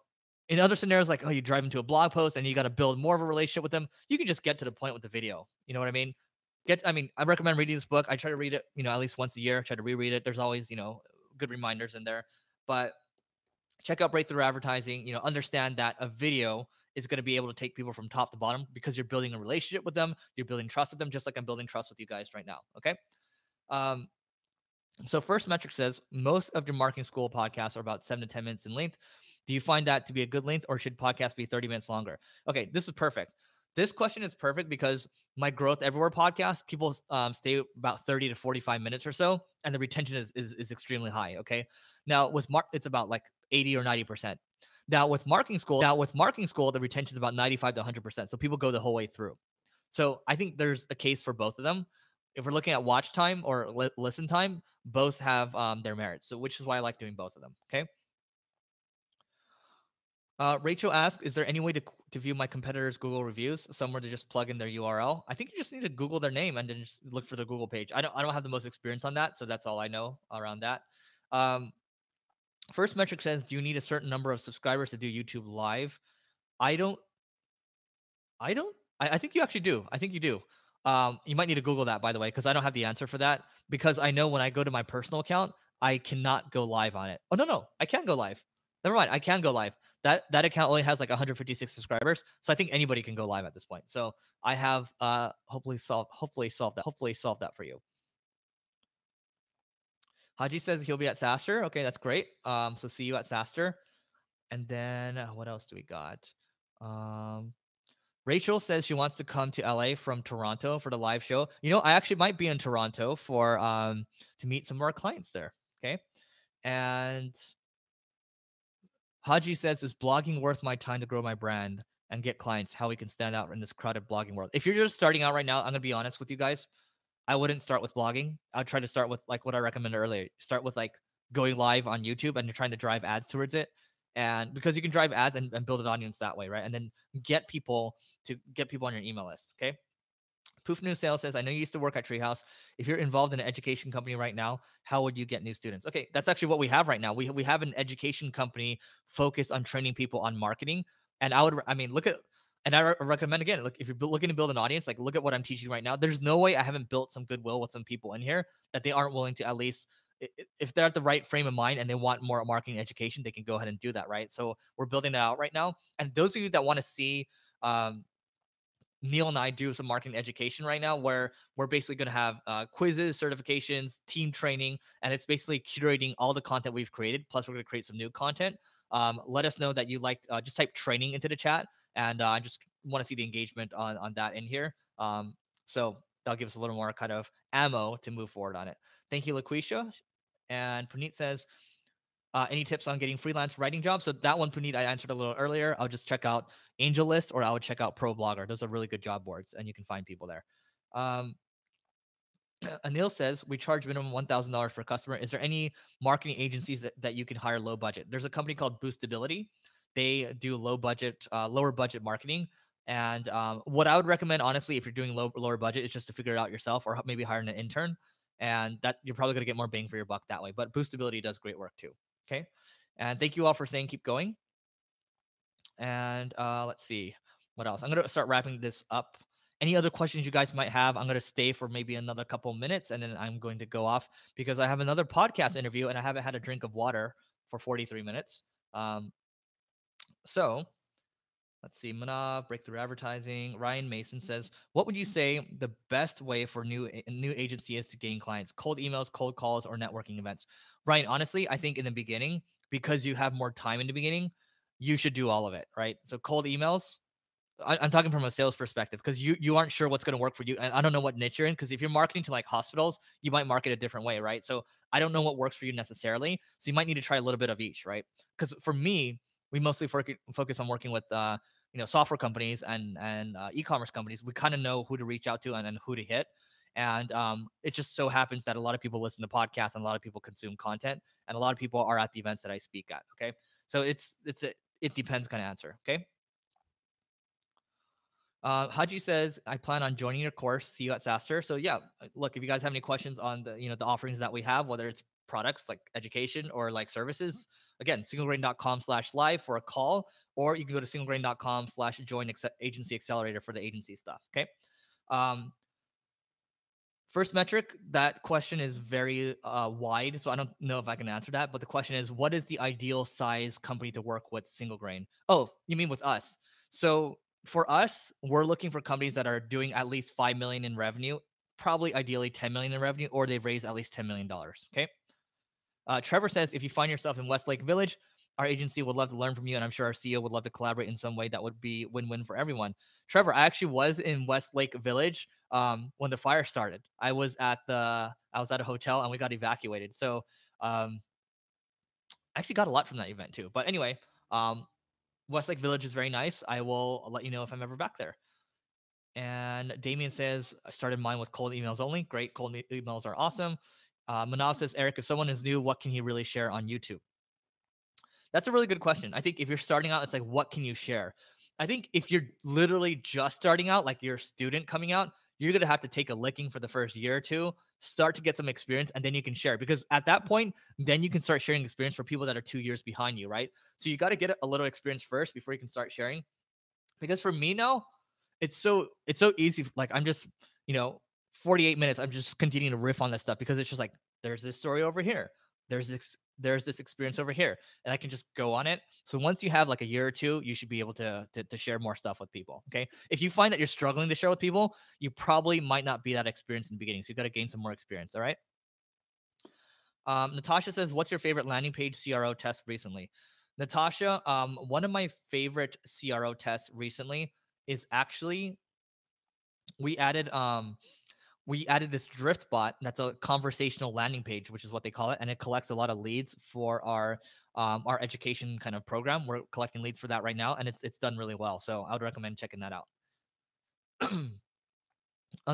in other scenarios, like, you drive them to a blog post and you got to build more of a relationship with them, you can just get to the point with the video. You know what I mean? I recommend reading this book. I try to read it, at least once a year. I try to reread it. There's always, good reminders in there. But check out Breakthrough Advertising. Understand that a video is going to be able to take people from top to bottom because you're building a relationship with them. You're building trust with them, just like I'm building trust with you guys right now. Okay. So First Metric says most of your marketing school podcasts are about 7 to 10 minutes in length. Do you find that to be a good length, or should podcasts be 30 minutes longer? Okay, this is perfect. This question is perfect because my Growth Everywhere podcast, people stay about 30 to 45 minutes or so, and the retention is extremely high. Okay, now with it's about like 80 or 90%. Now with marketing school, the retention is about 95 to 100%. So people go the whole way through. So I think there's a case for both of them. If we're looking at watch time or listen time, both have their merits. So which is why I like doing both of them. Okay. Rachel asks, is there any way to view my competitors' Google reviews? Somewhere to just plug in their URL? I think you just need to Google their name and then just look for the Google page. I don't have the most experience on that, so that's all I know around that. First Metric says, do you need a certain number of subscribers to do YouTube Live? I think you actually do. I think you do. You might need to Google that, by the way, because I don't have the answer for that. Because I know when I go to my personal account, I cannot go live on it. Oh no, I can go live. Never mind, I can go live. That account only has like 156 subscribers, so I think anybody can go live at this point. So I have hopefully solved that for you. Haji says he'll be at SaaStr. Okay, that's great. So see you at SaaStr. And then what else do we got? Rachel says she wants to come to LA from Toronto for the live show. I actually might be in Toronto for to meet some of our clients there. Okay. And Haji says, is blogging worth my time to grow my brand and get clients? How we can stand out in this crowded blogging world? If you're just starting out right now, I'm gonna be honest with you guys. I wouldn't start with blogging. I would try to start with like what I recommended earlier. Start with like going live on YouTube, and you're trying to drive ads towards it. And because you can drive ads and build an audience that way, right? And then get people on your email list. Okay. Poof New Sales says, I know you used to work at Treehouse. If you're involved in an education company right now, how would you get new students? Okay, that's actually what we have right now. We have an education company focused on training people on marketing. And look at, and I recommend again, look, if you're looking to build an audience, like look at what I'm teaching right now. There's no way I haven't built some goodwill with some people in here that they aren't willing to at least, if they're at the right frame of mind and they want more marketing education, they can go ahead and do that, right? So we're building that out right now. And those of you that want to see, Neil and I do some marketing education right now where we're basically going to have quizzes, certifications, team training, and it's basically curating all the content we've created. Plus, we're going to create some new content. Let us know that you liked, just type training into the chat, and I just want to see the engagement on that in here. So that'll give us a little more kind of ammo to move forward on it. Thank you, LaQuisha. And Puneet says, any tips on getting freelance writing jobs? So that one, Puneet, I answered a little earlier. I'll just check out AngelList, or I would check out ProBlogger. Those are really good job boards, and you can find people there. Anil says we charge minimum $1,000 per customer. Is there any marketing agencies that you can hire low budget? There's a company called Boostability. They do lower budget marketing. And what I would recommend, honestly, if you're doing lower budget, is just to figure it out yourself, or maybe hiring an intern, and that you're probably gonna get more bang for your buck that way. But Boostability does great work too. Okay, and thank you all for saying keep going. And let's see what else. I'm gonna start wrapping this up. Any other questions you guys might have? I'm gonna stay for maybe another couple minutes, and then I'm going to go off because I have another podcast interview, and I haven't had a drink of water for 43 minutes. Um, so let's see. Manav, breakthrough advertising. Ryan Mason says, "What would you say the best way for new agency is to gain clients? Cold emails, cold calls, or networking events?" Ryan, honestly, I think in the beginning, because you have more time in the beginning, you should do all of it, right? So cold emails, I'm talking from a sales perspective because you aren't sure what's going to work for you, and I don't know what niche you're in. Because if you're marketing to like hospitals, you might market a different way, right? So I don't know what works for you necessarily. So you might need to try a little bit of each, right? Because for me, we mostly focus on working with software companies and e-commerce companies. We kind of know who to reach out to and who to hit. And it just so happens that a lot of people listen to podcasts and a lot of people consume content, and a lot of people are at the events that I speak at. Okay, so it depends kind of answer. Okay. Haji says, I plan on joining your course. See you at SaaStr. So yeah, look, if you guys have any questions on the offerings that we have, whether it's products like education or like services, again, singlegrain.com/live for a call, or you can go to singlegrain.com/join agency accelerator for the agency stuff. Okay. Um, First metric, that question is very wide, so I don't know if I can answer that. But the question is, what is the ideal size company to work with single grain? Oh, you mean with us? So for us, we're looking for companies that are doing at least 5 million in revenue, probably ideally 10 million in revenue, or they've raised at least $10 million. Okay. Trevor says, if you find yourself in Westlake Village, our agency would love to learn from you, and I'm sure our CEO would love to collaborate in some way that would be win-win for everyone. Trevor, I actually was in Westlake Village when the fire started. I was at a hotel and we got evacuated. So I actually got a lot from that event too. But anyway, um, Westlake Village is very nice. I will let you know if I'm ever back there. And Damien says, I started mine with cold emails only. Great. Cold emails are awesome. Manav says, Eric, if someone is new, what can he really share on YouTube? That's a really good question. I think if you're starting out, it's like, what can you share? I think if you're literally just starting out, like you're a student coming out, you're going to have to take a licking for the first year or two, start to get some experience, and then you can share. Because at that point, then you can start sharing experience for people that are 2 years behind you, right? So you got to get a little experience first before you can start sharing. Because for me now, it's so easy. Like I'm just, you know, 48 minutes. I'm just continuing to riff on that stuff because it's just like there's this story over here. There's this experience over here, and I can just go on it. So once you have like a year or two, you should be able to share more stuff with people. Okay. If you find that you're struggling to share with people, you probably might not be that experienced in the beginning. So you got to gain some more experience. All right. Natasha says, "What's your favorite landing page CRO test recently?" Natasha, one of my favorite CRO tests recently is actually we added um we added this drift bot that's a conversational landing page, which is what they call it, and it collects a lot of leads for our education kind of program. We're collecting leads for that right now, and it's done really well. So I would recommend checking that out.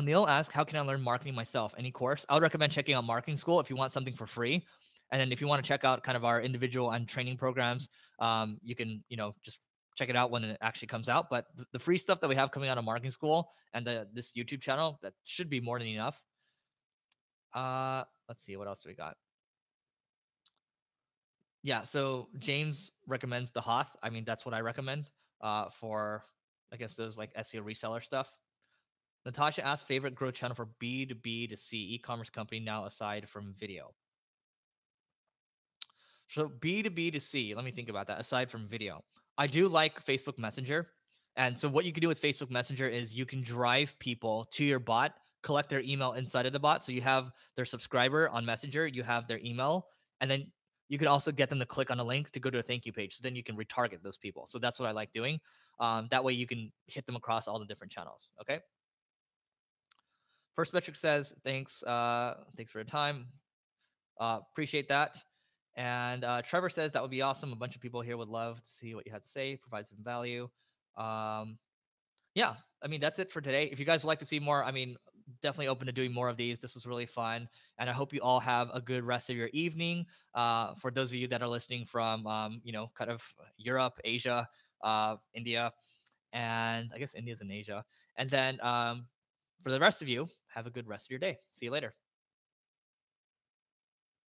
Neil asked, "How can I learn marketing myself? Any course?" I would recommend checking out Marketing School if you want something for free, and then if you want to check out kind of our individual and training programs, you can just check it out when it actually comes out. But the free stuff that we have coming out of Marketing School and this YouTube channel, that should be more than enough. Let's see what else do we got. Yeah, so James recommends the Hoth. I mean, that's what I recommend for I guess those like SEO reseller stuff. Natasha asked favorite growth channel for B2B to C e-commerce company now aside from video. So B2B to C, let me think about that aside from video. I do like Facebook Messenger. And so what you can do with Facebook Messenger is you can drive people to your bot, collect their email inside of the bot. So you have their subscriber on Messenger, you have their email, and then you can also get them to click on a link to go to a thank you page. So then you can retarget those people. So that's what I like doing. That way you can hit them across all the different channels. Okay. First metric says, thanks for your time. Appreciate that. And Trevor says that would be awesome. A bunch of people here would love to see what you had to say, provide some value. Yeah, I mean, that's it for today. If you guys would like to see more, I mean, definitely open to doing more of these. This was really fun, and I hope you all have a good rest of your evening. For those of you that are listening from, kind of Europe, Asia, India, and I guess India's in Asia. And then for the rest of you, have a good rest of your day. See you later.